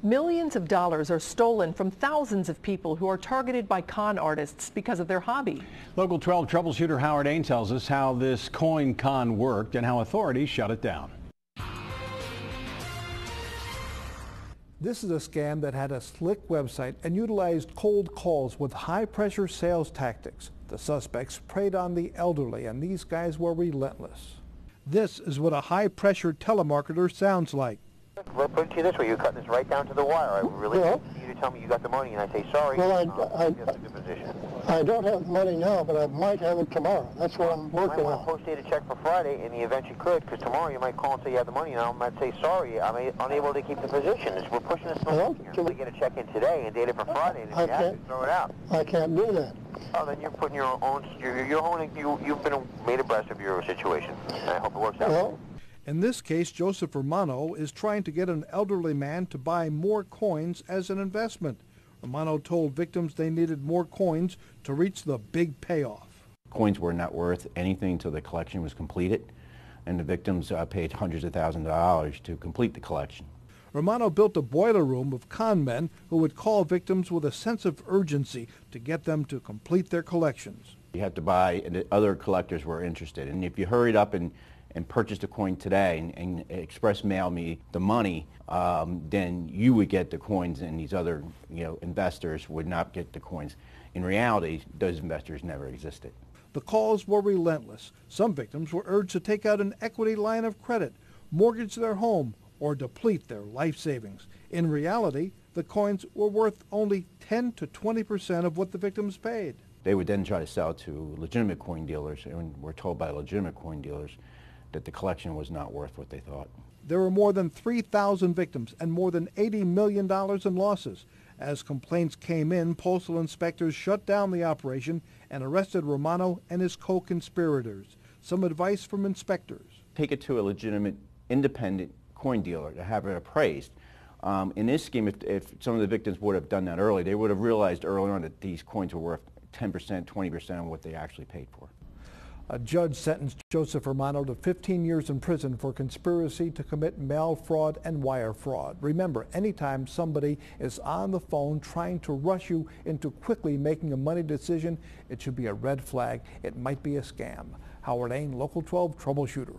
Millions of dollars are stolen from thousands of people who are targeted by con artists because of their hobby. Local 12 troubleshooter Howard Ain tells us how this coin con worked and how authorities shut it down. This is a scam that had a slick website and utilized cold calls with high-pressure sales tactics. The suspects preyed on the elderly, and these guys were relentless. This is what a high-pressure telemarketer sounds like. We'll put it to you this way, you're cutting this right down to the wire. I really need you to tell me you got the money, and I say sorry. Well, I don't have money now, but I might have it tomorrow. That's what I'm working on. You might want to post date a check for Friday in the event you could, because tomorrow you might call and say you have the money, and I might say sorry, I'm unable to keep the position. We're pushing this along here. We get a check in today and date it for Friday, and if you have to, throw it out. I can't do that. Oh, then you're putting your own, you've been made abreast of your situation, and I hope it works out. Well, in this case, Joseph Romano is trying to get an elderly man to buy more coins as an investment. Romano told victims they needed more coins to reach the big payoff. Coins were not worth anything until the collection was completed, and the victims paid hundreds of thousands of dollars to complete the collection. Romano built a boiler room of con men who would call victims with a sense of urgency to get them to complete their collections. You had to buy, and the other collectors were interested, and if you hurried up and purchased a coin today and express mail me the money, then you would get the coins, and these other investors would not get the coins. In reality, those investors never existed. The calls were relentless. Some victims were urged to take out an equity line of credit, mortgage their home, or deplete their life savings. In reality, the coins were worth only 10 to 20% of what the victims paid. They would then try to sell to legitimate coin dealers, and were told by legitimate coin dealers that the collection was not worth what they thought. There were more than 3,000 victims and more than $80 million in losses. As complaints came in, postal inspectors shut down the operation and arrested Romano and his co-conspirators. Some advice from inspectors: take it to a legitimate, independent coin dealer to have it appraised. In this scheme, if some of the victims would have done that early, they would have realized early on that these coins were worth 10%, 20% of what they actually paid for. A judge sentenced Joseph Romano to 15 years in prison for conspiracy to commit mail fraud and wire fraud. Remember, anytime somebody is on the phone trying to rush you into quickly making a money decision, it should be a red flag. It might be a scam. Howard Ain, Local 12 Troubleshooter.